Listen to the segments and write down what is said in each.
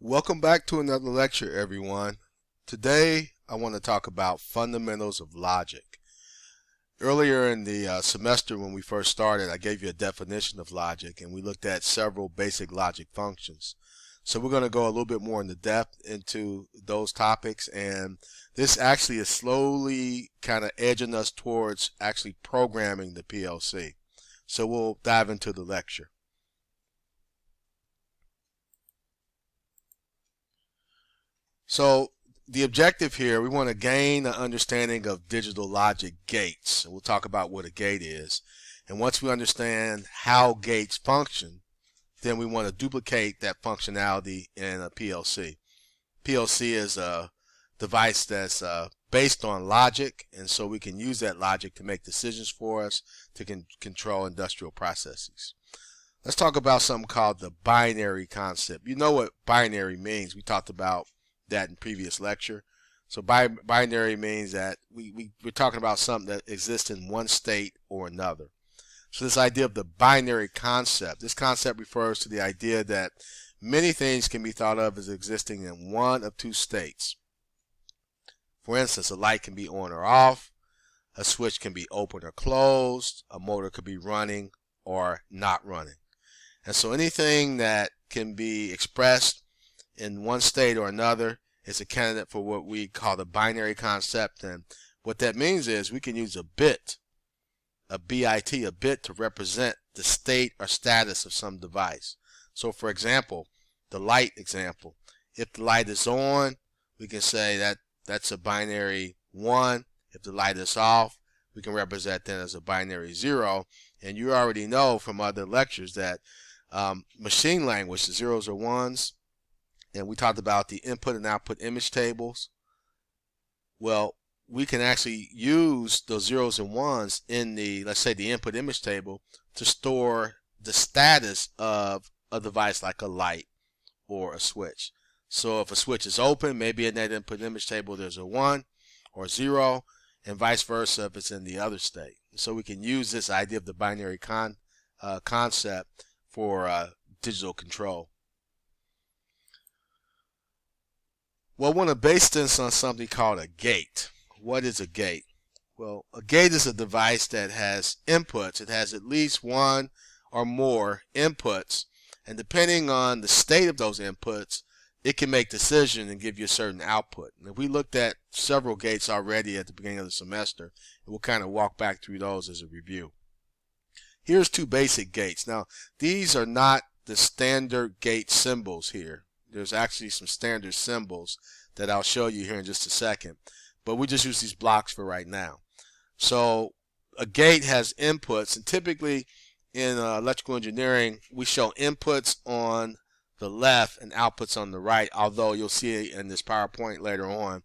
Welcome back to another lecture, everyone. Today, I want to talk about fundamentals of logic. Earlier in the semester when we first started, I gave you a definition of logic, and we looked at several basic logic functions. So we're going to go a little bit more into depth into those topics, and this actually is slowly kind of edging us towards actually programming the PLC. So we'll dive into the lecture. So the objective here, we want to gain an understanding of digital logic gates. We'll talk about what a gate is. And once we understand how gates function, then we want to duplicate that functionality in a PLC. PLC is a device that's based on logic, and so we can use that logic to make decisions for us to control industrial processes. Let's talk about something called the binary concept. You know what binary means. We talked about that in previous lecture. So binary means that we're talking about something that exists in one state or another. So this idea of the binary concept, this concept refers to the idea that many things can be thought of as existing in one of two states. For instance, a light can be on or off, a switch can be open or closed, a motor could be running or not running. And so anything that can be expressed in one state or another is a candidate for what we call the binary concept. And what that means is we can use a bit, a bit, to represent the state or status of some device. So for example, the light example, if the light is on, we can say that that's a binary 1. If the light is off, we can represent that as a binary 0. And you already know from other lectures that machine language, the zeros or ones, and we talked about the input and output image tables. Well, we can actually use those zeros and ones in the, let's say, the input image table to store the status of a device like a light or a switch. So if a switch is open, maybe in that input image table there's a 1 or 0, and vice versa if it's in the other state. So we can use this idea of the binary concept for digital control. Well, I want to base this on something called a gate. What is a gate? Well, a gate is a device that has inputs. It has at least one or more inputs, and depending on the state of those inputs, it can make decisions and give you a certain output. And we looked at several gates already at the beginning of the semester, and we'll kind of walk back through those as a review. Here's two basic gates. Now, these are not the standard gate symbols here. There's actually some standard symbols that I'll show you here in just a second, but we just use these blocks for right now. So a gate has inputs, and typically in electrical engineering we show inputs on the left and outputs on the right, although you'll see in this PowerPoint later on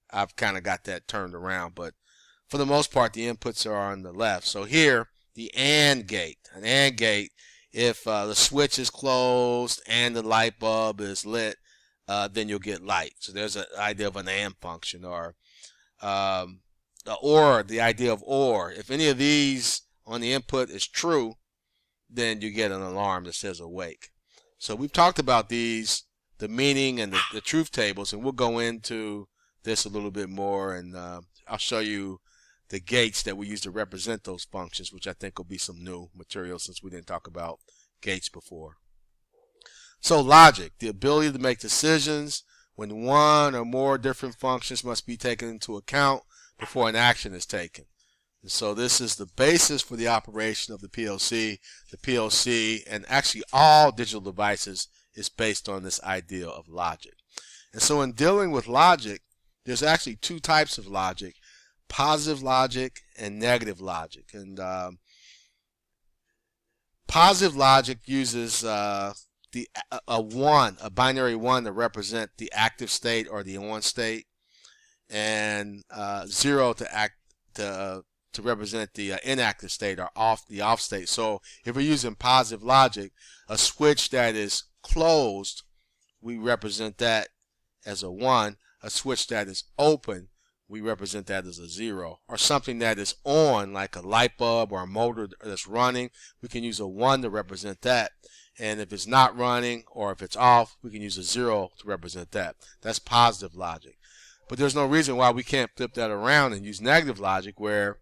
I've kind of got that turned around, but for the most part the inputs are on the left. So here, the AND gate, an AND gate, if the switch is closed and the light bulb is lit, then you'll get light. So there's an idea of an AND function. Or the idea of OR. If any of these on the input is true, then you get an alarm that says awake. So we've talked about these, the meaning and the truth tables, and we'll go into this a little bit more, and I'll show you the gates that we use to represent those functions, which I think will be some new material since we didn't talk about gates before. So logic, the ability to make decisions when one or more different functions must be taken into account before an action is taken. And so this is the basis for the operation of the PLC. The PLC, and actually all digital devices, is based on this idea of logic. And so in dealing with logic, there's actually two types of logic: positive logic and negative logic. And positive logic uses a binary 1 to represent the active state or the on state, and 0 to represent the inactive state or the off state. So if we're using positive logic, a switch that is closed, we represent that as a 1. A switch that is open, we represent that as a 0. Or something that is on, like a light bulb or a motor that's running, we can use a 1 to represent that. And if it's not running or if it's off, we can use a 0 to represent that. That's positive logic. But there's no reason why we can't flip that around and use negative logic, where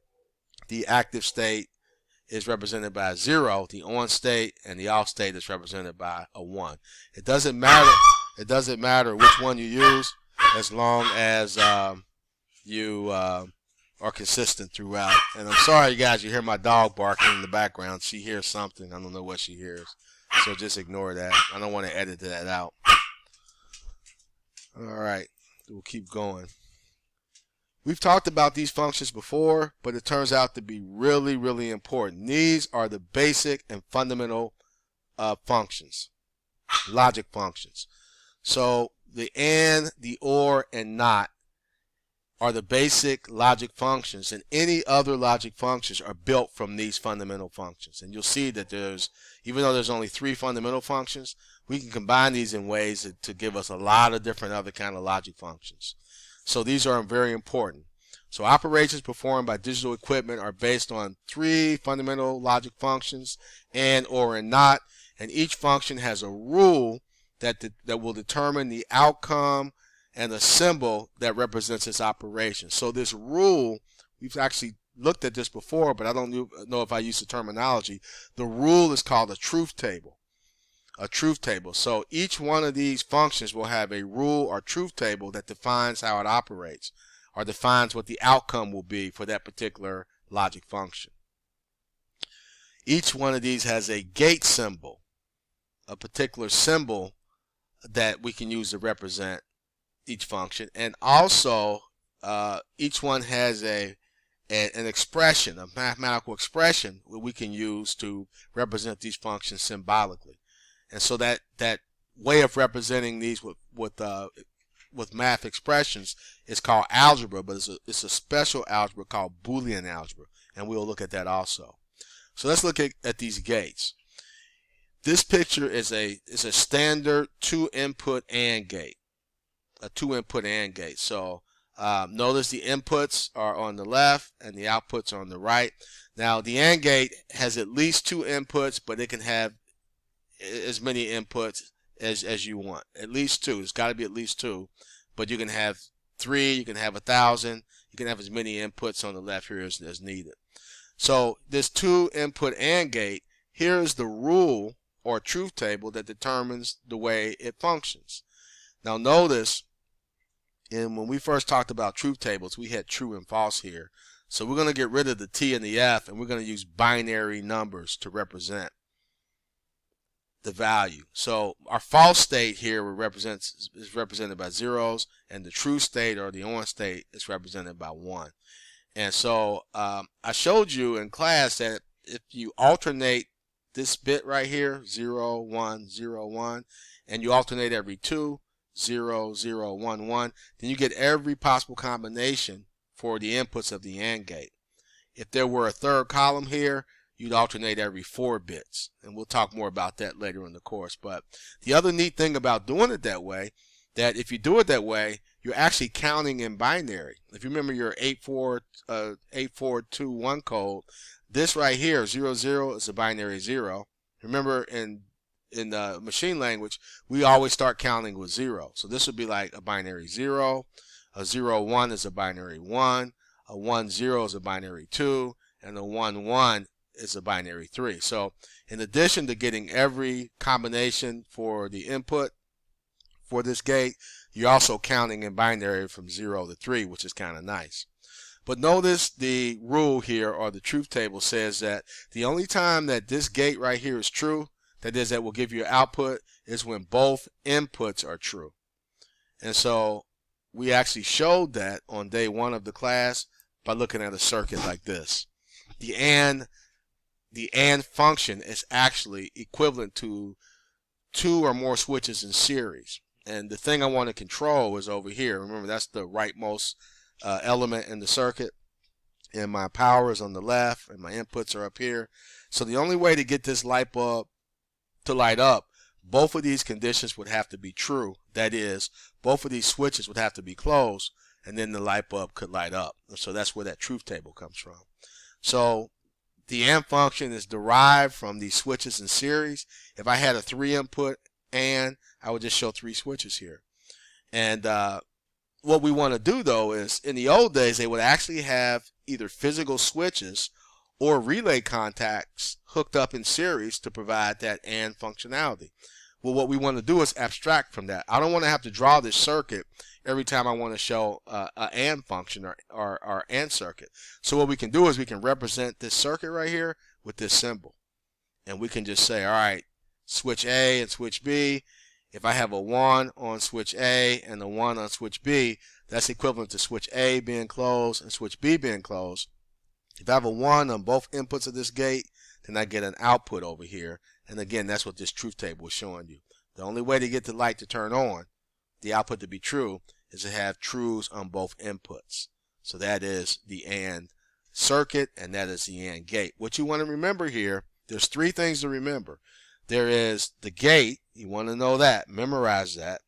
the active state is represented by a 0, the on state, and the off state is represented by a 1. It doesn't matter. It doesn't matter which one you use, as long as you are consistent throughout. And I'm sorry, guys, you hear my dog barking in the background. She hears something. I don't know what she hears, so just ignore that. I don't want to edit that out. All right, we'll keep going. We've talked about these functions before, but it turns out to be really, really important. These are the basic and fundamental functions, logic functions. So the and, the or, and not are the basic logic functions, and any other logic functions are built from these fundamental functions. And you'll see that even though there's only 3 fundamental functions, we can combine these in ways to give us a lot of different other kind of logic functions. So these are very important. So operations performed by digital equipment are based on 3 fundamental logic functions, and, or, and not, and each function has a rule that will determine the outcome and the symbol that represents its operation. So this rule, we've actually looked at this before, but I don't know if I use the terminology. The rule is called a truth table. A truth table. So each one of these functions will have a rule or truth table that defines how it operates, or defines what the outcome will be for that particular logic function. Each one of these has a gate symbol, a particular symbol that we can use to represent each function, and also each one has an expression, a mathematical expression that we can use to represent these functions symbolically. And so that way of representing these with math expressions is called algebra, but it's a special algebra called Boolean algebra, and we'll look at that also. So let's look at these gates. This picture is a standard 2-input AND gate, a 2-input AND gate. So notice the inputs are on the left and the outputs are on the right. Now the AND gate has at least 2 inputs, but it can have as many inputs as you want. At least 2. It's got to be at least 2, but you can have 3, you can have 1,000, you can have as many inputs on the left here as needed. So this 2-input AND gate, here is the rule or truth table that determines the way it functions. Now notice, when we first talked about truth tables, we had true and false here. So we're going to get rid of the T and the F, and we're going to use binary numbers to represent the value. So our false state here is represented by 0s, and the true state or the on state is represented by 1. And so I showed you in class that if you alternate this bit right here, 0, 1, 0, 1, and you alternate every 2, 0, 0, 1, 1, then you get every possible combination for the inputs of the AND gate. If there were a third column here, you'd alternate every 4 bits, and we'll talk more about that later in the course. But the other neat thing about doing it that way, that if you do it that way, you're actually counting in binary. If you remember your 8421 code, this right here, 0, 0, is a binary 0. Remember, in machine language, we always start counting with 0. So this would be like a binary 0, a 0, 1 is a binary 1, a 1, 0 is a binary 2, and a 1, 1 is a binary 3. So in addition to getting every combination for the input for this gate, you're also counting in binary from 0 to 3, which is kind of nice. But notice the rule here, or the truth table, says that the only time that this gate right here is true, that is, that will give you output, is when both inputs are true. And so we actually showed that on day 1 of the class by looking at a circuit like this. The AND function is actually equivalent to 2 or more switches in series. And the thing I want to control is over here. Remember, that's the rightmost element in the circuit, and my power is on the left, and my inputs are up here. So the only way to get this light bulb to light up, both of these conditions would have to be true. That is, both of these switches would have to be closed, and then the light bulb could light up. So that's where that truth table comes from. So the AND function is derived from these switches in series. If I had a 3-input AND, I would just show 3 switches here. And what we want to do though is, in the old days, they would actually have either physical switches or relay contacts hooked up in series to provide that AND functionality. Well, what we want to do is abstract from that. I don't want to have to draw this circuit every time I want to show an AND function or AND circuit. So what we can do is we can represent this circuit right here with this symbol. And we can just say, all right, switch A and switch B. If I have a 1 on switch A and a 1 on switch B, that's equivalent to switch A being closed and switch B being closed. If I have a 1 on both inputs of this gate, then I get an output over here. And again, that's what this truth table is showing you. The only way to get the light to turn on, the output to be true, is to have trues on both inputs. So that is the AND circuit, and that is the AND gate. What you want to remember here, there's 3 things to remember. There is the gate. You want to know that. Memorize that.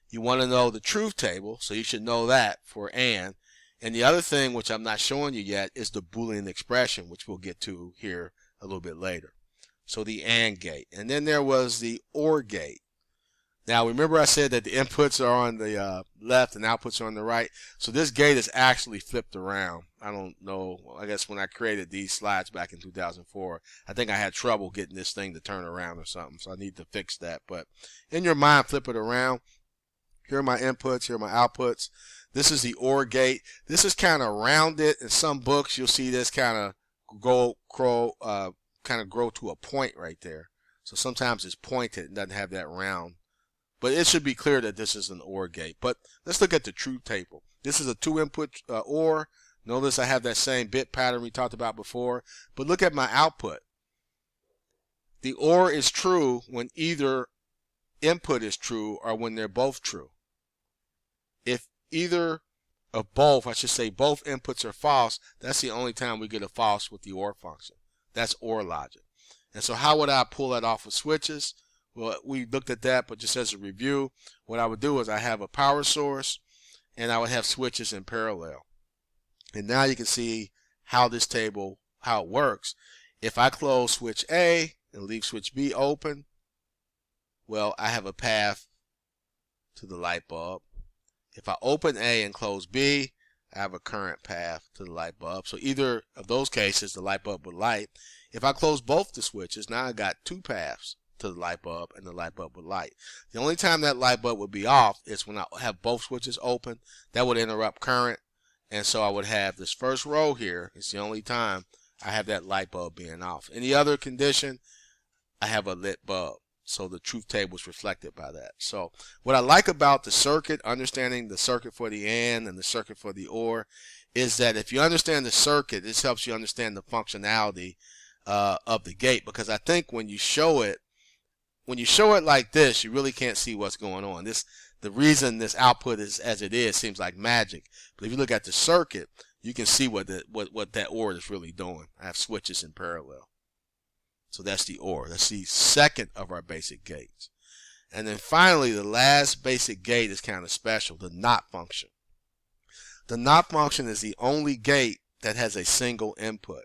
You want to know the truth table, so you should know that for AND. And the other thing, which I'm not showing you yet, is the Boolean expression, which we'll get to here a little bit later. So the AND gate. And then there was the OR gate. Now remember I said that the inputs are on the left and outputs are on the right. So this gate is actually flipped around. I don't know. I guess when I created these slides back in 2004, I think I had trouble getting this thing to turn around or something. So I need to fix that. But in your mind, flip it around. Here are my inputs. Here are my outputs. This is the OR gate. This is kind of rounded. In some books, you'll see this kind of grow to a point right there. So sometimes it's pointed and doesn't have that round. But it should be clear that this is an OR gate. But let's look at the truth table. This is a 2-input OR. Notice I have that same bit pattern we talked about before. But look at my output. The OR is true when either input is true or when they're both true. If either of both, I should say both inputs are false, that's the only time we get a false with the OR function. That's OR logic. And so how would I pull that off with switches? Well, we looked at that, but just as a review, what I would do is I have a power source and I would have switches in parallel. And now you can see how this table, how it works. If I close switch A and leave switch B open, well, I have a path to the light bulb. If I open A and close B, I have a current path to the light bulb. So either of those cases, the light bulb would light. If I close both the switches, now I got 2 paths to the light bulb, and the light bulb would light. The only time that light bulb would be off is when I have both switches open. That would interrupt current, and so I would have this first row here. It's the only time I have that light bulb being off. Any other condition, I have a lit bulb. So the truth table is reflected by that. So what I like about the circuit, understanding the circuit for the AND and the circuit for the OR, is that if you understand the circuit, this helps you understand the functionality of the gate. Because I think when you show it like this, you really can't see what's going on. The reason this output is as it is seems like magic. But if you look at the circuit, you can see what that OR is really doing. I have switches in parallel. So that's the OR. That's the second of our basic gates. And then finally, the last basic gate is kind of special, the NOT function. The NOT function is the only gate that has a single input.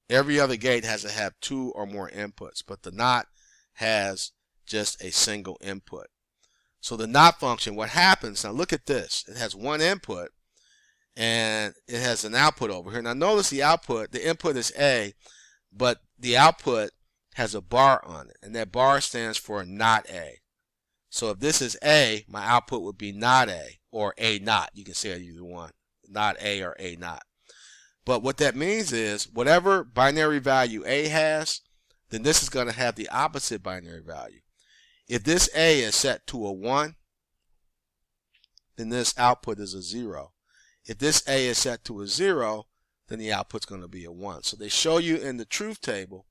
Every other gate has to have 2 or more inputs, but the NOT has just a single input. So the NOT function, what happens, now look at this. It has 1 input and it has an output over here. Now notice the output, the input is A, but the output has a bar on it, and that bar stands for not A. So if this is A, my output would be not A, or A not. You can say either one, not A or A not. But what that means is whatever binary value A has, then this is going to have the opposite binary value. If this A is set to a 1, then this output is a 0. If this A is set to a 0, then the output's going to be a 1. So they show you in the truth table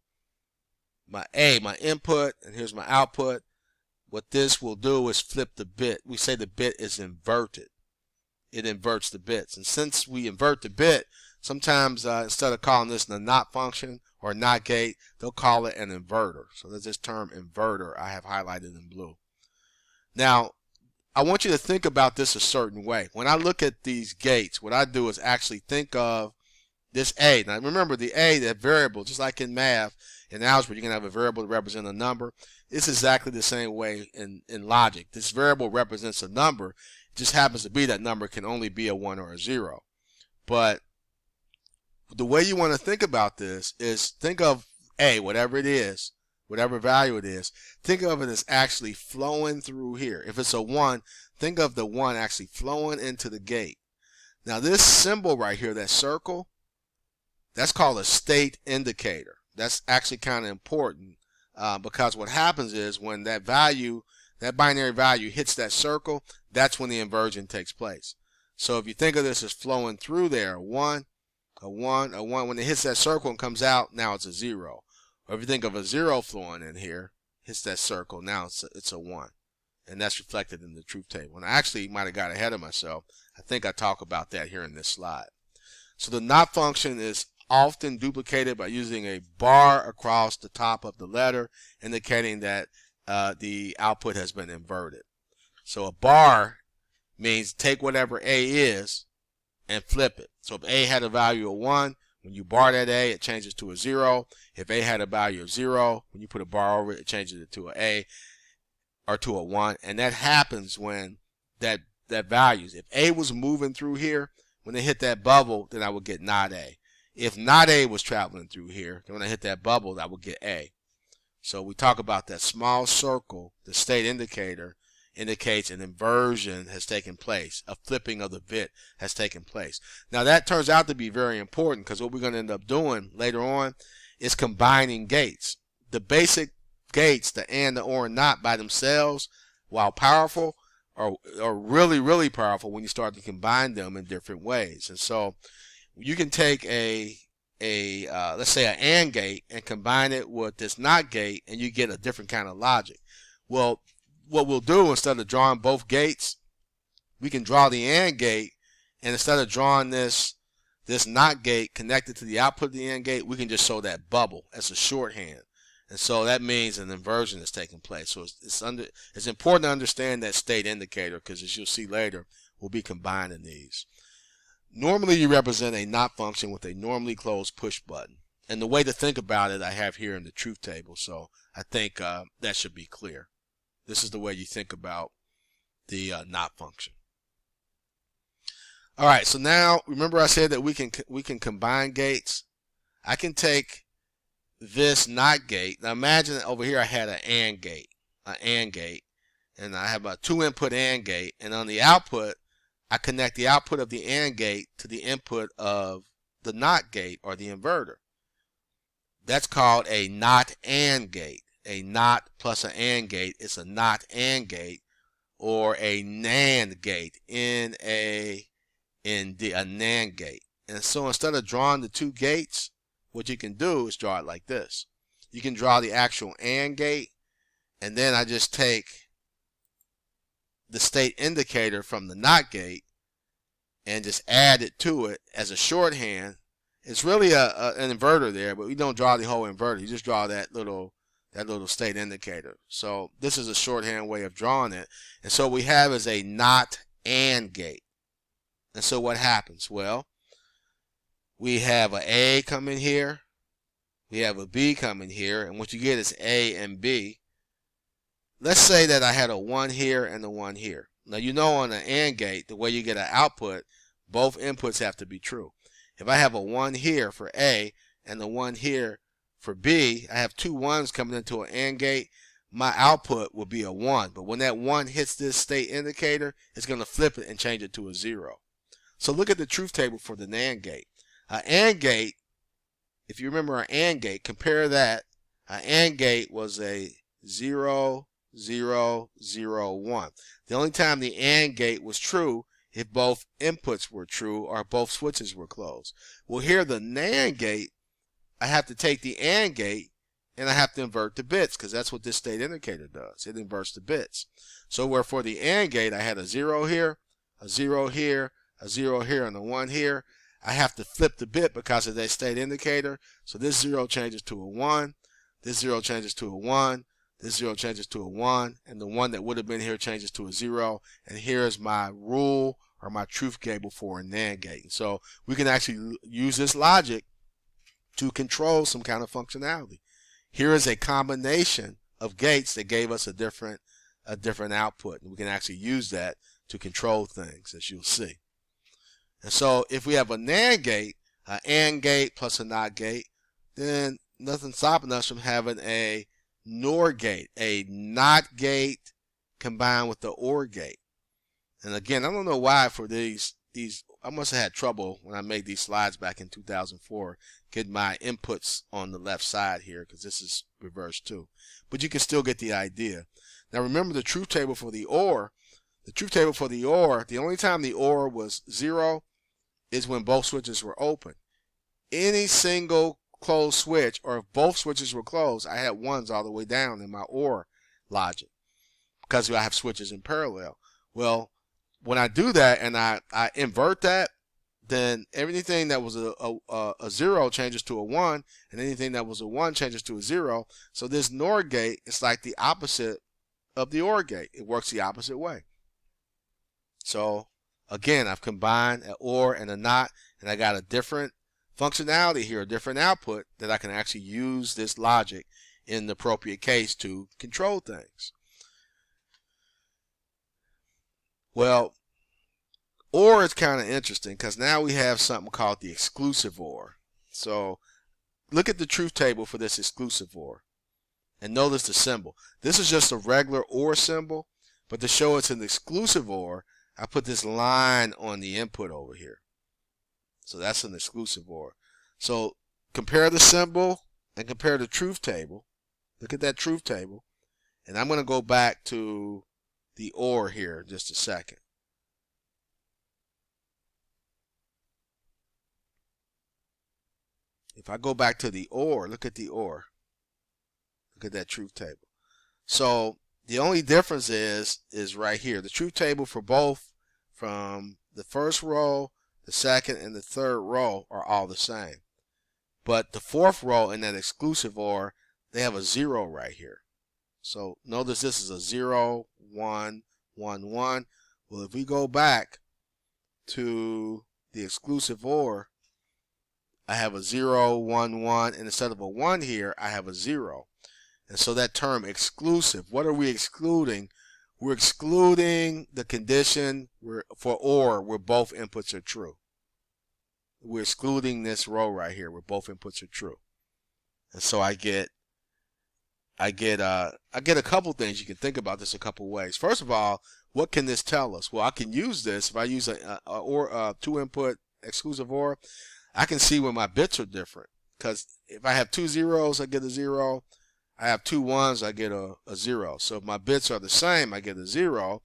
my A, my input, and here's my output. What this will do is flip the bit. We say the bit is inverted. It inverts the bits. And since we invert the bit, sometimes instead of calling this the NOT function or NOT gate, they'll call it an inverter. So there's this term inverter I have highlighted in blue. Now, I want you to think about this a certain way. When I look at these gates, what I do is actually think of this A. Now remember the A, that variable, just like in math, in algebra, you can have a variable to represent a number. It's exactly the same way in logic. This variable represents a number. It just happens to be that number can only be a 1 or a 0. But the way you want to think about this is think of A, whatever it is, whatever value it is, think of it as actually flowing through here. If it's a 1, think of the 1 actually flowing into the gate. Now this symbol right here, that circle, that's called a state indicator. That's actually kind of important because what happens is when that value, that binary value hits that circle, that's when the inversion takes place. So if you think of this as flowing through there, a 1, a 1, a 1, when it hits that circle and comes out, now it's a 0. Or if you think of a 0 flowing in here, hits that circle, now it's a 1. And that's reflected in the truth table. And I actually might have got ahead of myself. I think I talk about that here in this slide. So the not function is often duplicated by using a bar across the top of the letter, indicating that the output has been inverted. So a bar means take whatever A is and flip it. So if A had a value of 1, when you bar that A, it changes to a 0. If A had a value of 0, when you put a bar over it, it changes it to an A or to a 1. And that happens when that values. If A was moving through here, when they hit that bubble, then I would get not A. If not A was traveling through here, then when I hit that bubble, I would get A. So we talk about that small circle, the state indicator, indicates an inversion has taken place. A flipping of the bit has taken place. Now that turns out to be very important because what we're going to end up doing later on is combining gates. The basic gates, the and, the or, and not by themselves, while powerful, are really, really powerful when you start to combine them in different ways. And so you can take let's say an AND gate and combine it with this NOT gate and you get a different kind of logic. Well, what we'll do, instead of drawing both gates, we can draw the AND gate, and instead of drawing this NOT gate connected to the output of the AND gate, we can just show that bubble as a shorthand. And so that means an inversion is taking place. So it's important to understand that state indicator because, as you'll see later, we'll be combining these. Normally you represent a not function with a normally closed push button. And the way to think about it I have here in the truth table, so I think that should be clear. This is the way you think about the not function. All right, so now remember I said that we can combine gates. I can take this NOT gate. Now imagine that over here I had an AND gate, and I have a 2-input AND gate, and on the output I connect the output of the AND gate to the input of the NOT gate or the inverter. That's called a NOT AND gate. A NOT plus an AND gate is a NOT AND gate, or a NAND gate, N-A-N-D, a NAND gate. And so instead of drawing the two gates, what you can do is draw it like this. You can draw the actual AND gate, and then I just take the state indicator from the NOT gate and just add it to it as a shorthand. It's really an inverter there, but we don't draw the whole inverter. You just draw that little state indicator. So this is a shorthand way of drawing it. And so what we have is a NOT AND gate. And so what happens? Well, we have a A coming here. We have a B coming here. And what you get is A and B. Let's say that I had a 1 here and a 1 here. Now you know on an AND gate, the way you get an output, both inputs have to be true. If I have a 1 here for A and the 1 here for B, I have two 1s coming into an AND gate. My output will be a 1. But when that 1 hits this state indicator, it's going to flip it and change it to a 0. So look at the truth table for the NAND gate. An AND gate, if you remember an AND gate, compare that. An AND gate was a 0, 0, 0, 1. The only time the AND gate was true if both inputs were true or both switches were closed. Well, here the NAND gate, I have to take the AND gate and I have to invert the bits because that's what this state indicator does. It inverts the bits. So where for the AND gate I had a 0 here, a 0 here, a 0 here, and a 1 here, I have to flip the bit because of that state indicator. So this 0 changes to a 1, this 0 changes to a 1, this 0 changes to a 1, and the 1 that would have been here changes to a 0. And here is my rule or my truth table for a NAND gate. So we can actually use this logic to control some kind of functionality. Here is a combination of gates that gave us a different output, and we can actually use that to control things, as you'll see. And so if we have a NAND gate, an AND gate plus a NOT gate, then nothing's stopping us from having a NOR gate, a NOT gate combined with the OR gate. And again, I don't know why for these I must have had trouble when I made these slides back in 2004 getting my inputs on the left side here, because this is reversed too. But you can still get the idea. Now remember the truth table for the OR. The truth table for the OR, the only time the OR was 0 is when both switches were open. Any single closed switch, or if both switches were closed, I had ones all the way down in my OR logic because I have switches in parallel. Well, when I do that and I invert that, then everything that was a 0 changes to a 1, and anything that was a 1 changes to a 0. So this NOR gate is like the opposite of the OR gate. It works the opposite way. So again, I've combined an OR and a NOT, and I got a different functionality here, a different output that I can actually use this logic in the appropriate case to control things. Well, OR is kind of interesting because now we have something called the exclusive OR. So look at the truth table for this exclusive OR and notice the symbol. This is just a regular OR symbol, but to show it's an exclusive OR, I put this line on the input over here. So that's an exclusive OR. So compare the symbol and compare the truth table. Look at that truth table. And I'm going to go back to the OR here in just a second. If I go back to the OR, look at the OR. Look at that truth table. So the only difference is right here. The truth table for both, from the first row, the second, and the third row, are all the same. But the fourth row in that exclusive OR, they have a 0 right here. So notice this is a 0, 1, 1, 1. Well, if we go back to the exclusive OR, I have a 0, 1, 1, and instead of a 1 here, I have a 0. And so that term exclusive, what are we excluding? We're excluding the condition for OR where both inputs are true. We're excluding this row right here where both inputs are true. And so I get a couple things. You can think about this a couple ways. First of all, what can this tell us? Well, I can use this if I use a two input exclusive OR. I can see where my bits are different, because if I have two zeros, I get a 0. I have two 1s, I get a 0. So if my bits are the same, I get a 0.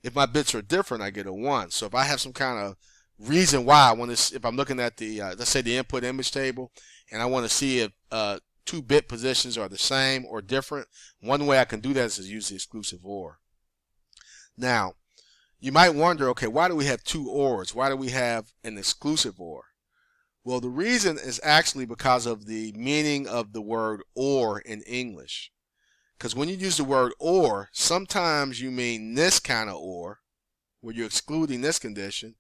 If my bits are different, I get a 1. So if I have some kind of reason why I want to, if I'm looking at the let's say the input image table, and I want to see if 2 bit positions are the same or different, one way I can do that is to use the exclusive OR. Now, you might wonder, okay, why do we have 2 ORs? Why do we have an exclusive OR? Well, the reason is actually because of the meaning of the word OR in English. Because when you use the word OR, sometimes you mean this kind of OR, where you're excluding this condition,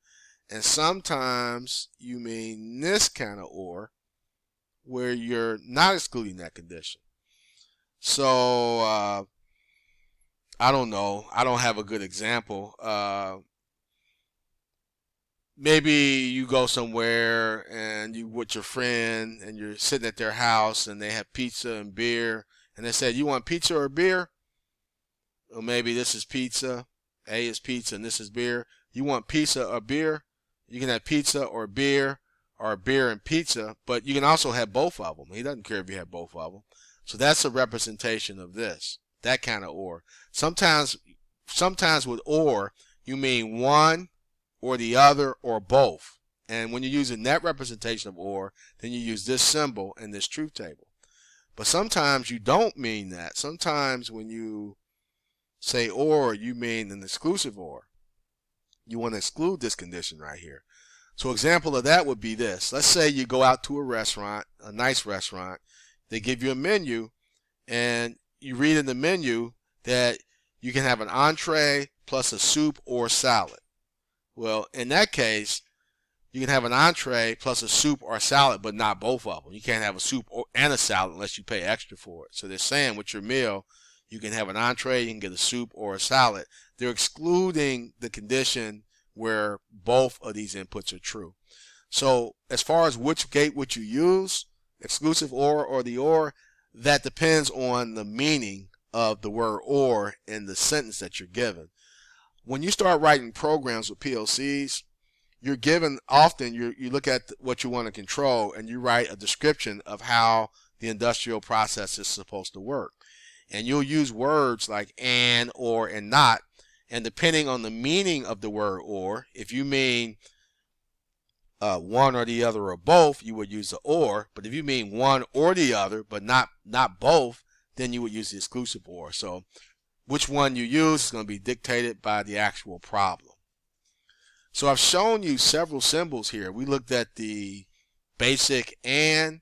and sometimes you mean this kind of OR, where you're not excluding that condition. So, I don't know. I don't have a good example. Maybe you go somewhere and you with your friend and you're sitting at their house and they have pizza and beer, and they said, you want pizza or beer? Or maybe this is pizza, A is pizza, and this is beer. You want pizza or beer? You can have pizza or beer and pizza, but you can also have both of them. He doesn't care if you have both of them. So that's a representation of this, that kind of OR. Sometimes with OR, you mean one or the other or both. And when you're using that representation of OR, then you use this symbol in this truth table. But sometimes you don't mean that. Sometimes when you say OR, you mean an exclusive OR. You want to exclude this condition right here. So example of that would be this. Let's say you go out to a restaurant, a nice restaurant. They give you a menu, and you read in the menu that you can have an entree plus a soup or salad. Well, in that case, you can have an entree plus a soup or a salad, but not both of them. You can't have a soup and a salad unless you pay extra for it. So they're saying with your meal, you can have an entree, you can get a soup or a salad. They're excluding the condition where both of these inputs are true. So as far as which gate would you use, exclusive or the or, that depends on the meaning of the word or in the sentence that you're given. When you start writing programs with PLCs, you're given often, you look at what you want to control and you write a description of how the industrial process is supposed to work. And you'll use words like and, or, and not. And depending on the meaning of the word or, if you mean one or the other or both, you would use the or. But if you mean one or the other, but not both, then you would use the exclusive or. So which one you use is going to be dictated by the actual problem. So I've shown you several symbols here. We looked at the basic and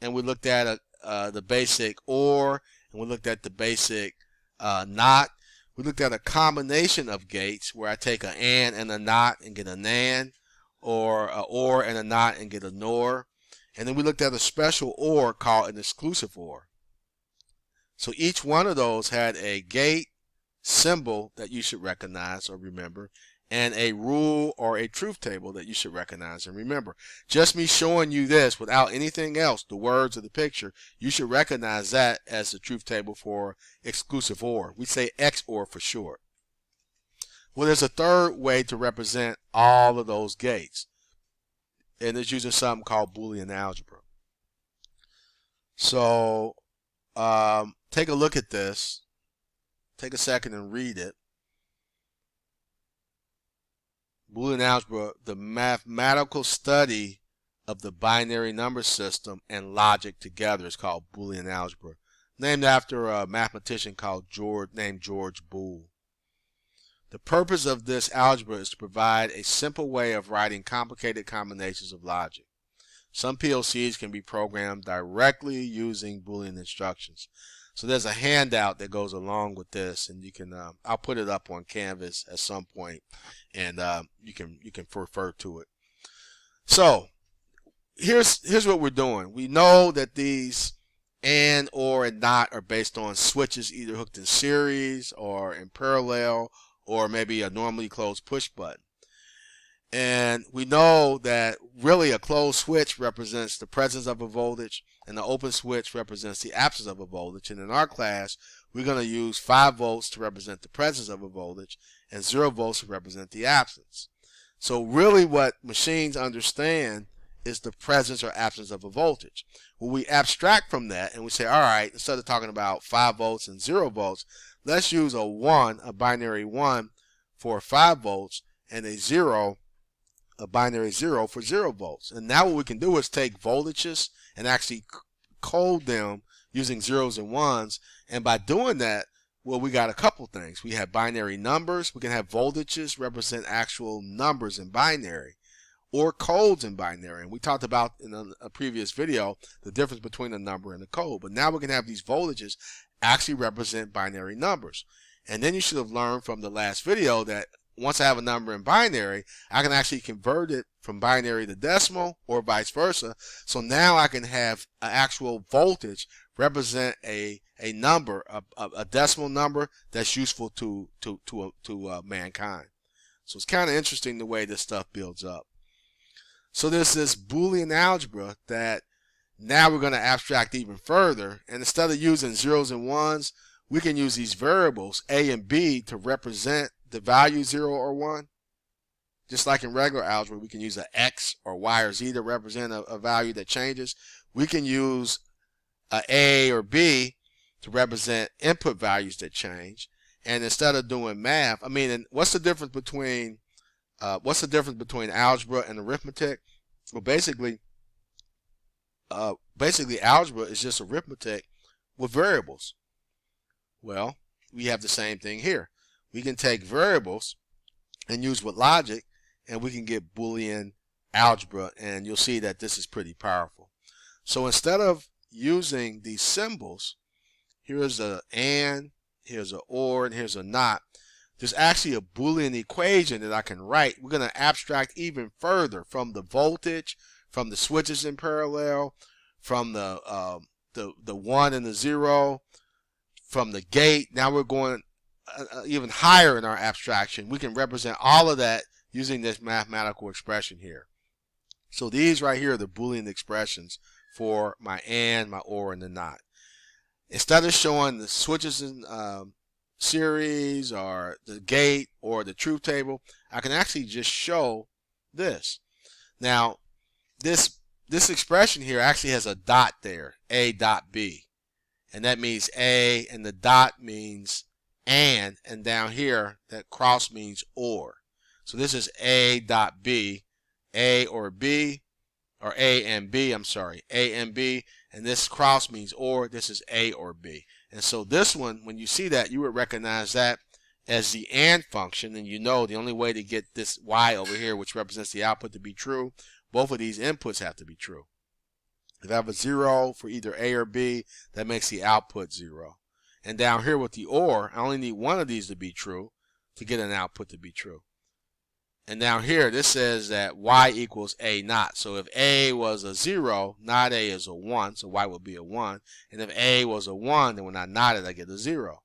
we looked at the basic or, and we looked at the basic not. We looked at a combination of gates where I take an and a not and get a nan, or a or and a not and get a nor. And then we looked at a special or called an exclusive or. So each one of those had a gate symbol that you should recognize or remember, and a rule or a truth table that you should recognize and remember. Just me showing you this without anything else, the words or the picture, you should recognize that as the truth table for exclusive or. We say XOR for short. Well, there's a third way to represent all of those gates, and it's using something called Boolean algebra. So take a look at this. Take a second and read it. Boolean algebra, the mathematical study of the binary number system and logic together, is called Boolean algebra, named after a mathematician named George Boole. The purpose of this algebra is to provide a simple way of writing complicated combinations of logic. Some PLCs can be programmed directly using Boolean instructions. So there's a handout that goes along with this, and you can I'll put it up on Canvas at some point, and you can refer to it. So here's what we're doing. We know that these and, or, and not are based on switches either hooked in series or in parallel, or maybe a normally closed push button. And we know that really a closed switch represents the presence of a voltage, and the open switch represents the absence of a voltage. And in our class, we're going to use 5 volts to represent the presence of a voltage and 0 volts to represent the absence. So really what machines understand is the presence or absence of a voltage. Well, we abstract from that and we say, all right, instead of talking about 5 volts and 0 volts, let's use a 1, a binary 1 for 5 volts, and a 0, a binary 0 for 0 volts. And now what we can do is take voltages and actually code them using zeros and ones. And by doing that, well, we got a couple things. We have binary numbers. We can have voltages represent actual numbers in binary, or codes in binary. And we talked about in a previous video the difference between a number and a code. But now we can have these voltages actually represent binary numbers. And then you should have learned from the last video that once I have a number in binary, I can actually convert it from binary to decimal or vice versa. So now I can have an actual voltage represent a number, a decimal number that's useful to mankind. So it's kind of interesting the way this stuff builds up. So there's this Boolean algebra that now we're going to abstract even further, and instead of using zeros and ones, we can use these variables a and b to represent the value 0 or 1. Just like in regular algebra, we can use an x or y or z to represent a value that changes. We can use a or b to represent input values that change. And instead of doing math, I mean, and what's the difference between algebra and arithmetic? Well, basically algebra is just arithmetic with variables. Well, we have the same thing here. We can take variables and use with logic, and we can get Boolean algebra, and you'll see that this is pretty powerful. So instead of using these symbols, here's a and, here's a or, and here's a not. there's actually a Boolean equation that I can write. We're going to abstract even further from the voltage, from the switches in parallel, from the 1 and the 0, from the gate. Now we're going even higher in our abstraction. We can represent all of that using this mathematical expression here. So these right here are the Boolean expressions for my AND, my OR, and the NOT. Instead of showing the switches in series or the gate or the truth table, I can actually just show this. Now this expression here actually has a dot there, A dot B, and that means A, and the dot means and down here that cross means OR. So this is A dot B, A or B, or A and B, I'm sorry, A and B, and this cross means OR. This is A or B. And so this one, when you see that, you would recognize that as the AND function, and you know the only way to get this Y over here, which represents the output, to be true, both of these inputs have to be true. If I have a 0 for either A or B, that makes the output 0. And down here with the OR, I only need one of these to be true to get an output to be true. And down here, this says that Y equals A naught. So if A was a 0, not A is a 1, so Y would be a 1. And if A was a 1, then when I knot it, I get a 0.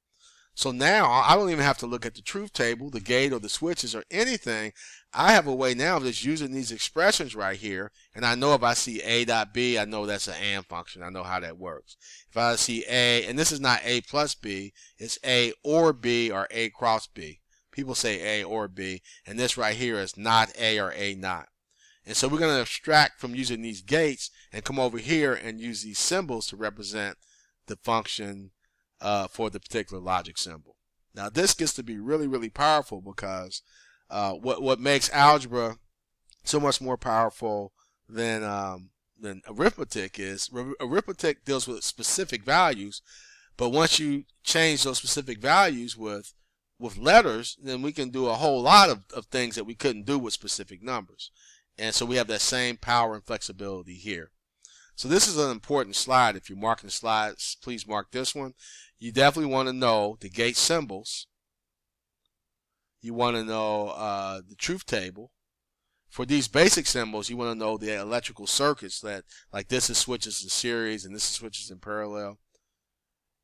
So now, I don't even have to look at the truth table, the gate, or the switches, or anything. I have a way now of just using these expressions right here, and I know if I see A dot B, I know that's an AND function. I know how that works. If I see A, and this is not A plus B, it's A or B or A cross B. People say A or B, and this right here is not A or A not. And so we're going to abstract from using these gates and come over here and use these symbols to represent the function for the particular logic symbol. Now this gets to be really, really powerful because what makes algebra so much more powerful than arithmetic is arithmetic deals with specific values, but once you change those specific values with letters, then we can do a whole lot of things that we couldn't do with specific numbers. And so we have that same power and flexibility here. So this is an important slide. If you're marking the slides, please mark this one. You definitely want to know the gate symbols. You want to know the truth table. For these basic symbols, you want to know the electrical circuits, that like this is switches in series and this is switches in parallel.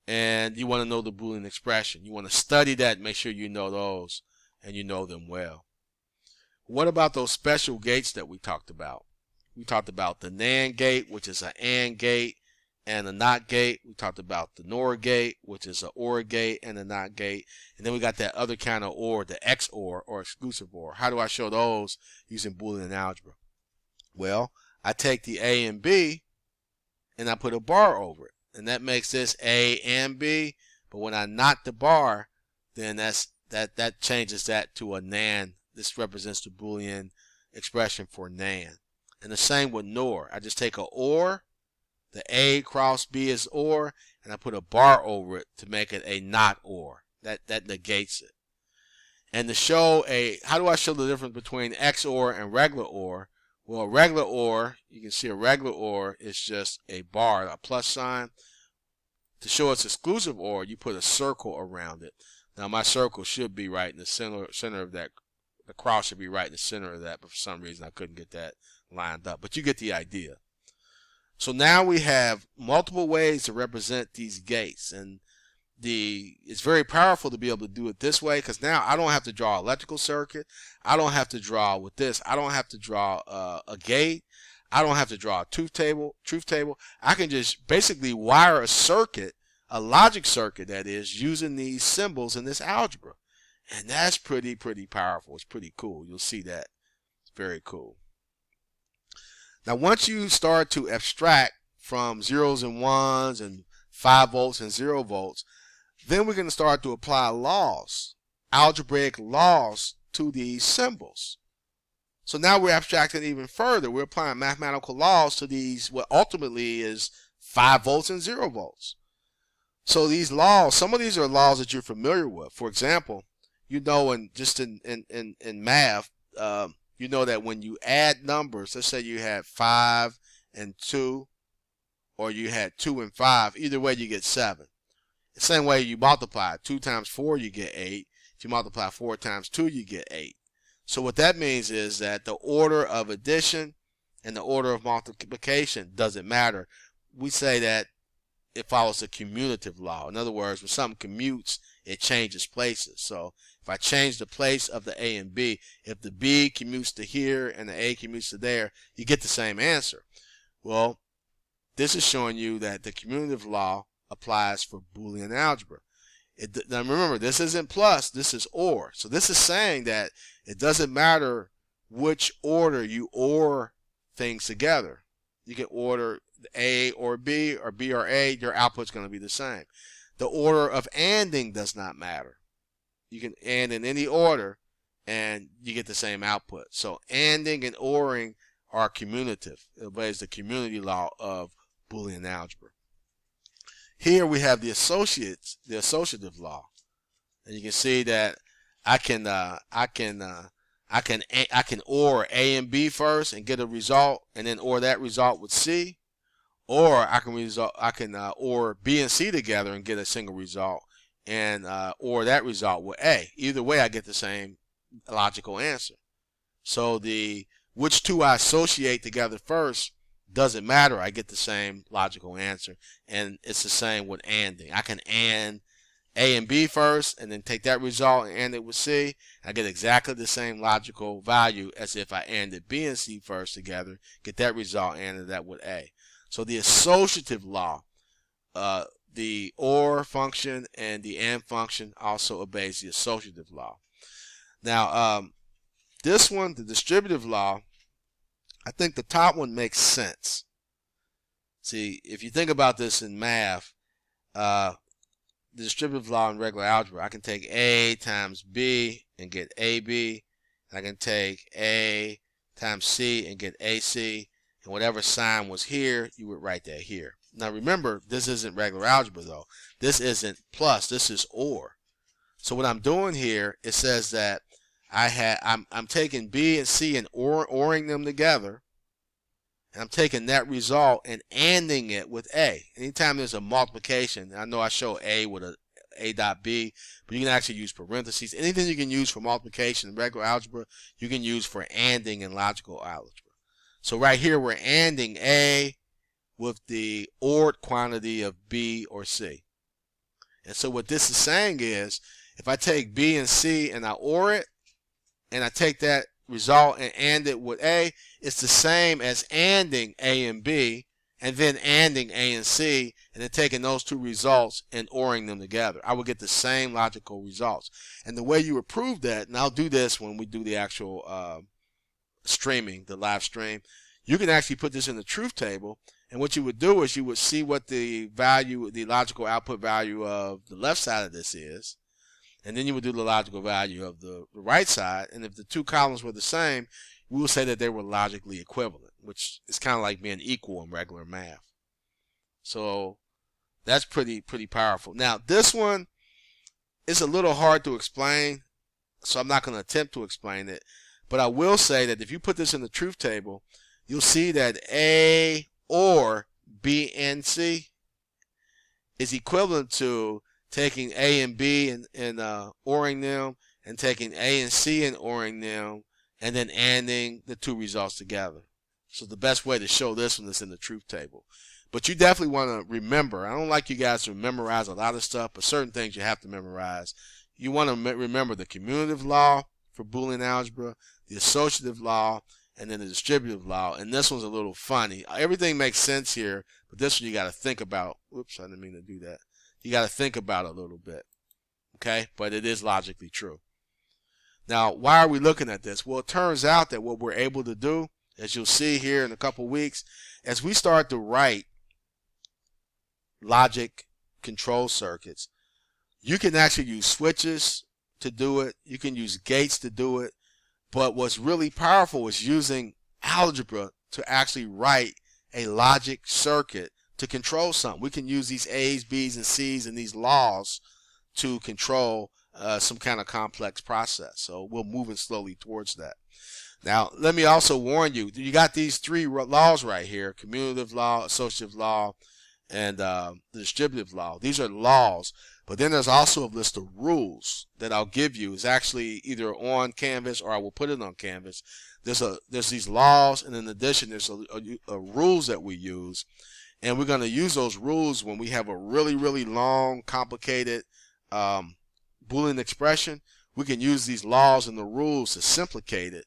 And you want to know the Boolean expression. You want to study that and make sure you know those and you know them well. What about those special gates that we talked about? We talked about the NAND gate, which is an AND gate and a NOT gate. We talked about the NOR gate, which is an OR gate and a NOT gate. And then we got that other kind of OR, the XOR or exclusive OR. How do I show those using Boolean algebra? Well, I take the A and B and I put a bar over it. And that makes this A and B, but when I knot the bar, then that changes that to a NAND. This represents the Boolean expression for NAND. And the same with NOR. I just take a OR, the A cross B is OR, and I put a bar over it to make it a NOT OR. That negates it. And to show how do I show the difference between XOR and regular OR? Well, a regular OR, you can see a regular OR is just a bar, a plus sign. To show its exclusive OR, you put a circle around it. Now my circle should be right in the center of that. The cross should be right in the center of that, but for some reason I couldn't get that lined up. But you get the idea. So now we have multiple ways to represent these gates, and it's very powerful to be able to do it this way, because now I don't have to draw an electrical circuit. I don't have to draw with this. I don't have to draw a gate. I don't have to draw a truth table. I can just basically wire a circuit, a logic circuit that is, using these symbols in this algebra. And that's pretty powerful. It's pretty cool. You'll see that. It's very cool. Now once you start to abstract from zeros and ones and 5 volts and 0 volts, then we're going to start to apply laws, algebraic laws to these symbols. So now we're abstracting even further. We're applying mathematical laws to these, what ultimately is 5 volts and 0 volts. So these laws, some of these are laws that you're familiar with. For example, you know, in math, you know that when you add numbers, let's say you had 5 and 2, or you had 2 and 5, either way you get 7. The same way you multiply, 2 times 4 you get 8. If you multiply 4 times 2, you get 8. So what that means is that the order of addition and the order of multiplication doesn't matter. We say that it follows the commutative law. In other words, when something commutes, it changes places. So if I change the place of the A and B, if the B commutes to here and the A commutes to there, you get the same answer. Well, this is showing you that the commutative law applies for Boolean algebra. Now remember, this isn't plus, this is or. So this is saying that it doesn't matter which order you OR things together. You can order A or B or B or A, your output's going to be the same. The order of ANDing does not matter. You can AND in any order and you get the same output. So ANDing and ORing are commutative. It obeys the commutative law of Boolean algebra. Here we have the associative law, and you can see that I can OR A and B first and get a result, and then OR that result with C, or I can OR B and C together and get a single result, and OR that result with A. Either way, I get the same logical answer. So which two I associate together first doesn't matter. I get the same logical answer, and it's the same with ANDing. I can AND A and B first and then take that result and AND it with C. I get exactly the same logical value as if I ANDed B and C first together, get that result, ANDed that with A. So the associative law, the OR function and the AND function also obeys the associative law. Now this one, the distributive law, I think the top one makes sense. See, if you think about this in math, the distributive law in regular algebra, I can take A times B and get AB. I can take A times C and get AC. And whatever sign was here, you would write that here. Now remember, this isn't regular algebra though. This isn't plus, this is OR. So what I'm doing here, it says that I'm taking B and C and ORing them together, and I'm taking that result and ANDing it with A. Anytime there's a multiplication, I know I show A with A dot B, but you can actually use parentheses. Anything you can use for multiplication in regular algebra, you can use for ANDing in logical algebra. So right here we're ANDing A with the ORed quantity of B or C. And so what this is saying is, if I take B and C and I OR it, and I take that result and AND it with A, it's the same as ANDing A and B and then ANDing A and C and then taking those two results and ORing them together. I will get the same logical results. And the way you would prove that, and I'll do this when we do the actual streaming, the live stream, you can actually put this in the truth table, and what you would do is you would see what the value, the logical output value of the left side of this is, and then you would do the logical value of the right side, and if the two columns were the same, we will say that they were logically equivalent, which is kind of like being equal in regular math. So that's pretty powerful. Now this one is a little hard to explain, so I'm not going to attempt to explain it, but I will say that if you put this in the truth table, you'll see that A or B and C is equivalent to taking A and B and ORing them, and taking A and C and ORing them, and then ANDing the two results together. So the best way to show this one is in the truth table. But you definitely want to remember, I don't like you guys to memorize a lot of stuff, but certain things you have to memorize. You want to remember the commutative law for Boolean algebra, the associative law, and then the distributive law. And this one's a little funny. Everything makes sense here, but this one you got to think about. Whoops, I didn't mean to do that. You got to think about it a little bit, okay? But it is logically true. Now, why are we looking at this? Well, it turns out that what we're able to do, as you'll see here in a couple weeks, as we start to write logic control circuits, you can actually use switches to do it. You can use gates to do it. But what's really powerful is using algebra to actually write a logic circuit to control something. We can use these A's, B's, and C's and these laws to control some kind of complex process. So we're moving slowly towards that. Now, let me also warn you, you got these three laws right here: commutative law, associative law, and the distributive law. These are laws, But then there's also a list of rules that I'll give you. It's actually either on Canvas or I will put it on Canvas. There's these laws, and in addition there's a rules that we use, and we're going to use those rules when we have a really long, complicated Boolean expression. We can use these laws and the rules to simplify it,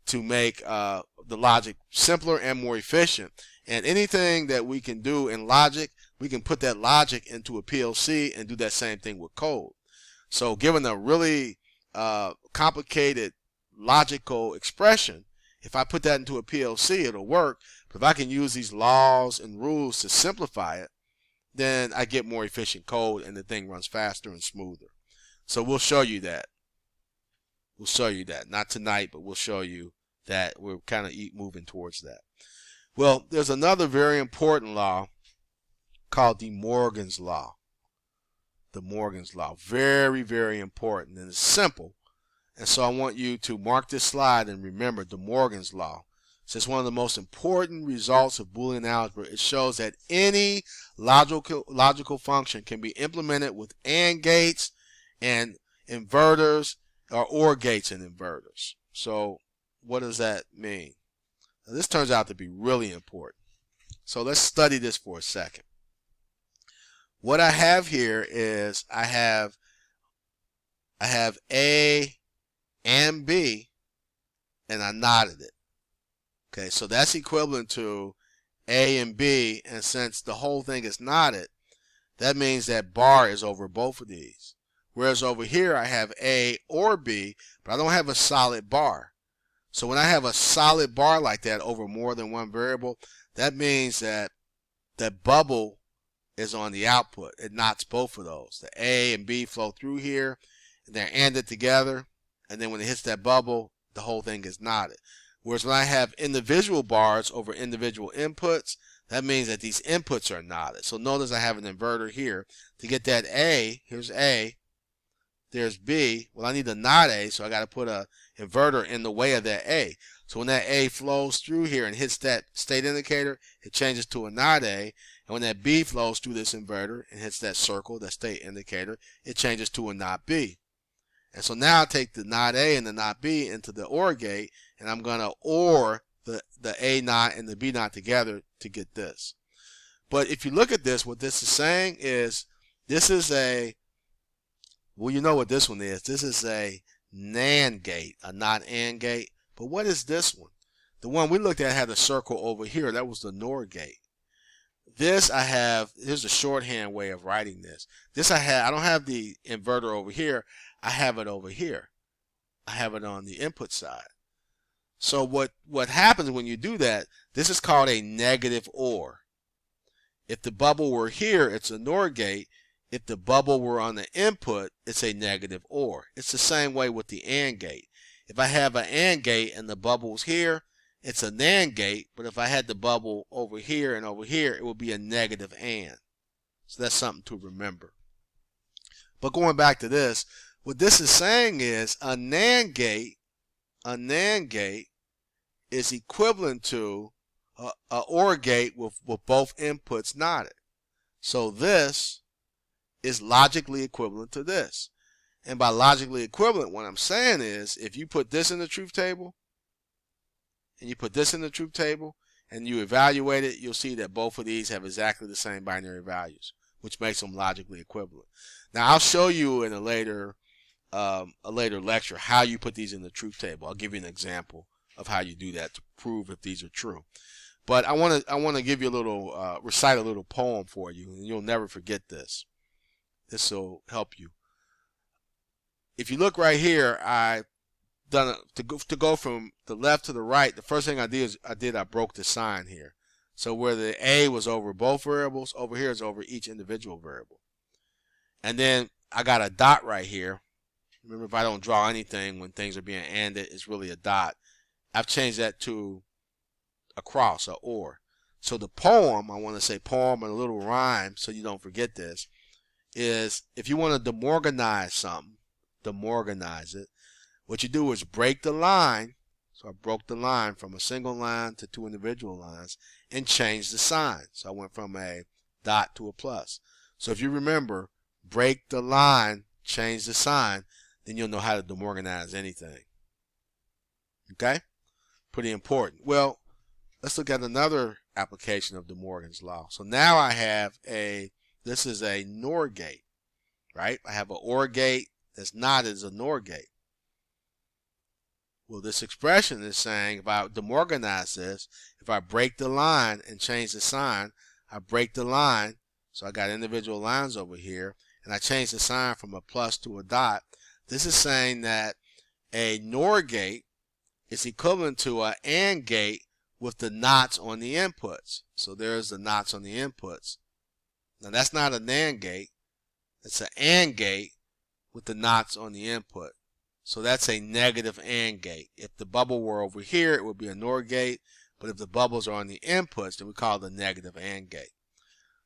to make the logic simpler and more efficient. And anything that we can do in logic, we can put that logic into a PLC and do that same thing with code. So given a really complicated logical expression, if I put that into a PLC, it'll work. But if I can use these laws and rules to simplify it, then I get more efficient code and the thing runs faster and smoother. So we'll show you that. We'll show you that. Not tonight, but we'll show you that. We're kind of moving towards that. Well, there's another very important law called De Morgan's Law. De Morgan's Law. Very important, and it's simple. And so I want you to mark this slide and remember De Morgan's Law. It's one of the most important results of Boolean algebra. It shows that any logical function can be implemented with AND gates and inverters, or OR gates and inverters. So what does that mean? Now, this turns out to be really important. So let's study this for a second. What I have here is I have A and B, and I knotted it. Okay, so that's equivalent to A and B, and since the whole thing is knotted, that means that bar is over both of these. Whereas over here I have A or B, but I don't have a solid bar. So when I have a solid bar like that over more than one variable, that means that that bubble is on the output. It knots both of those. The A and B flow through here, and they're ANDed together, and then when it hits that bubble, the whole thing is knotted. Whereas when I have individual bars over individual inputs, that means that these inputs are knotted. So notice I have an inverter here. To get that A, here's A, there's B. Well, I need a not A, so I got to put a inverter in the way of that A. So when that A flows through here and hits that state indicator, it changes to a not A. And when that B flows through this inverter and hits that circle, that state indicator, it changes to a not B. And so now I take the not A and the not B into the OR gate, and I'm going to OR the A not and the B not together to get this. But if you look at this, what this is saying is this is a, well, you know what this one is. This is a NAND gate, a not AND gate. But what is this one? The one we looked at had a circle over here. That was the NOR gate. This I have, here's a shorthand way of writing this. This I don't have the inverter over here. I have it over here. I have it on the input side. So what happens when you do that, this is called a negative OR. If the bubble were here, it's a NOR gate. If the bubble were on the input, it's a negative OR. It's the same way with the AND gate. If I have an AND gate and the bubble's here, it's a NAND gate, but if I had the bubble over here and over here, it would be a negative AND. So that's something to remember. But going back to this, what this is saying is a NAND gate is equivalent to a OR gate with both inputs knotted. So this is logically equivalent to this. And by logically equivalent, what I'm saying is if you put this in the truth table and you put this in the truth table and you evaluate it, you'll see that both of these have exactly the same binary values, which makes them logically equivalent. Now I'll show you in a later lecture how you put these in the truth table. I'll give you an example of how you do that to prove if these are true. But I want to give you a little recite a little poem for you, and you'll never forget this. This will help you. If you look right here, I done to go from the left to the right. The first thing I did is I broke the sign here. So where the A was over both variables, over here is over each individual variable. And then I got a dot right here. Remember, if I don't draw anything when things are being ANDed, it's really a dot. I've changed that to a cross, or OR. So the poem, I want to say poem and a little rhyme so you don't forget this, is if you want to demorganize something, demorganize it, what you do is break the line. So I broke the line from a single line to two individual lines and changed the sign. So I went from a dot to a plus. So if you remember, break the line, change the sign, then you'll know how to demorganize anything. Okay? Pretty important. Well, let's look at another application of De Morgan's law. So now I have this is a NOR gate, right? I have an OR gate that's not as a NOR gate. Well, this expression is saying if I demorganize this, if I break the line and change the sign, I break the line, so I got individual lines over here, and I change the sign from a plus to a dot. This is saying that a NOR gate is equivalent to an AND gate with the knots on the inputs. So there's the knots on the inputs. Now that's not a NAND gate. It's an AND gate with the knots on the input. So that's a negative AND gate. If the bubble were over here, it would be a NOR gate. But if the bubbles are on the inputs, then we call it a negative AND gate.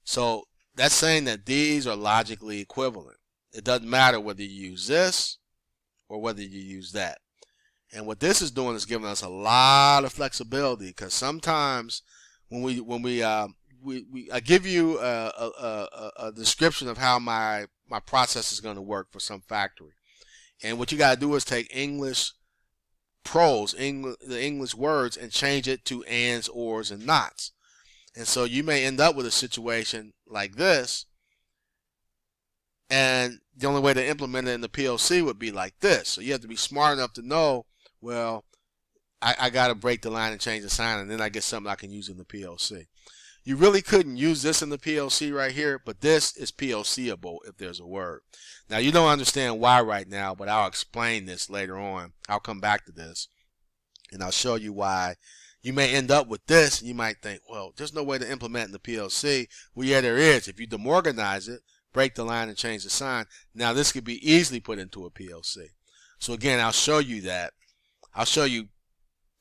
So that's saying that these are logically equivalent. It doesn't matter whether you use this or whether you use that. And what this is doing is giving us a lot of flexibility, because sometimes when I give you a description of how my process is going to work for some factory, and what you got to do is take English prose, the English words, and change it to ands, ors, and nots. And so you may end up with a situation like this, and the only way to implement it in the PLC would be like this. So you have to be smart enough to know, well, I got to break the line and change the sign, and then I get something I can use in the PLC. You really couldn't use this in the PLC right here, but this is PLCable if there's a word. Now, you don't understand why right now, but I'll explain this later on. I'll come back to this, and I'll show you why you may end up with this, and you might think, well, there's no way to implement in the PLC. Well, yeah, there is. If you demorganize it, break the line and change the sign, now this could be easily put into a PLC. So again, I'll show you that. I'll show you,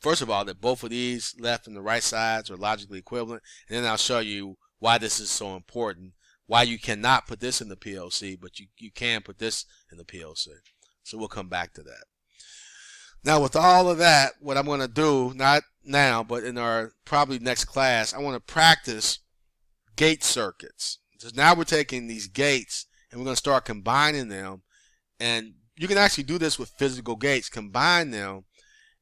first of all, that both of these left and the right sides are logically equivalent, and then I'll show you why this is so important, why you cannot put this in the PLC, but you can put this in the PLC. So we'll come back to that. Now, with all of that, what I'm going to do, not now, but in our probably next class, I want to practice gate circuits. So now we're taking these gates and we're going to start combining them, and you can actually do this with physical gates, combine them,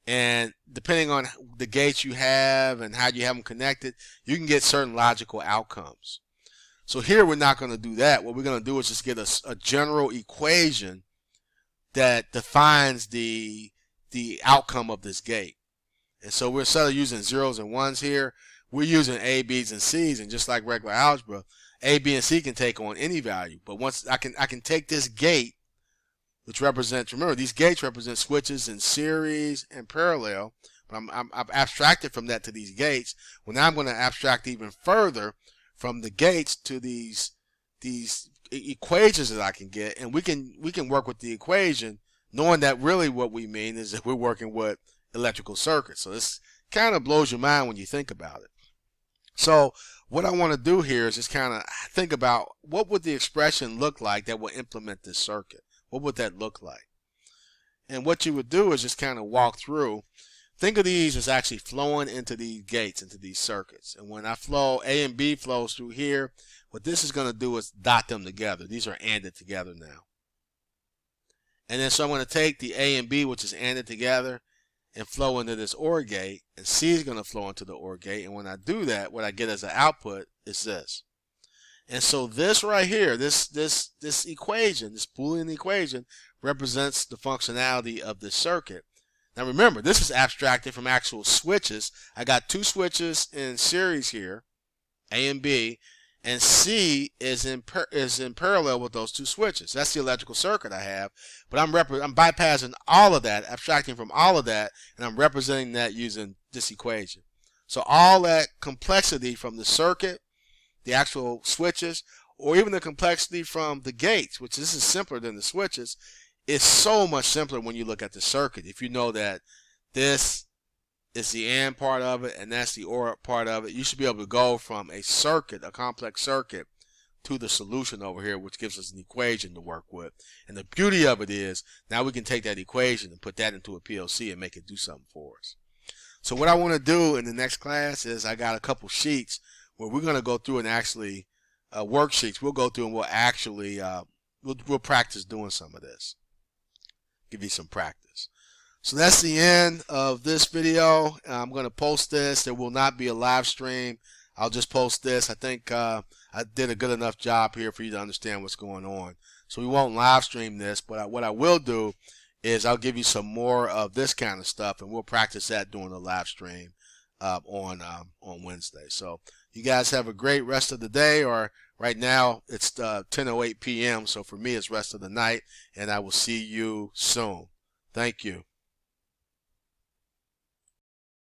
and depending on the gates you have and how you have them connected, you can get certain logical outcomes. So here we're not going to do that. What we're going to do is just get a general equation that defines the outcome of this gate. And so we're instead of using zeros and ones here, we're using A, B's, and C's, and just like regular algebra, A, B, and C can take on any value. But once I can take this gate, which represents, remember, these gates represent switches in series and parallel, but I've abstracted from that to these gates. Well, now I'm going to abstract even further from the gates to these equations that I can get, and we can work with the equation, knowing that really what we mean is that we're working with electrical circuits. So this kind of blows your mind when you think about it. So what I want to do here is just kind of think about what would the expression look like that will implement this circuit. What would that look like? And what you would do is just kind of walk through. Think of these as actually flowing into these gates, into these circuits. And when I flow, A and B flows through here, what this is going to do is dot them together. These are ANDed together now. And then so I'm going to take the A and B, which is ANDed together, and flow into this OR gate, and C is going to flow into the OR gate. And when I do that, what I get as an output is this. And so this right here, this equation, this Boolean equation, represents the functionality of this circuit. Now remember, this is abstracted from actual switches. I got two switches in series here, A and B, and C is in parallel with those two switches. That's the electrical circuit I have, but I'm bypassing all of that, abstracting from all of that, and I'm representing that using this equation. So all that complexity from the circuit, the actual switches, or even the complexity from the gates, which this is simpler than the switches, is so much simpler when you look at the circuit. If you know that this is the AND part of it and that's the OR part of it, you should be able to go from a circuit, a complex circuit, to the solution over here, which gives us an equation to work with. And the beauty of it is now we can take that equation and put that into a PLC and make it do something for us. So what I want to do in the next class is I got a couple sheets where we're going to go through and actually worksheets. We'll go through and we'll actually we'll practice doing some of this. Give you some practice. So that's the end of this video. I'm going to post this. There will not be a live stream. I'll just post this. I think I did a good enough job here for you to understand what's going on. So we won't live stream this, but what I will do is I'll give you some more of this kind of stuff, and we'll practice that during the live stream on Wednesday. So you guys have a great rest of the day, or right now it's 10:08 p.m. So for me it's rest of the night, and I will see you soon. Thank you.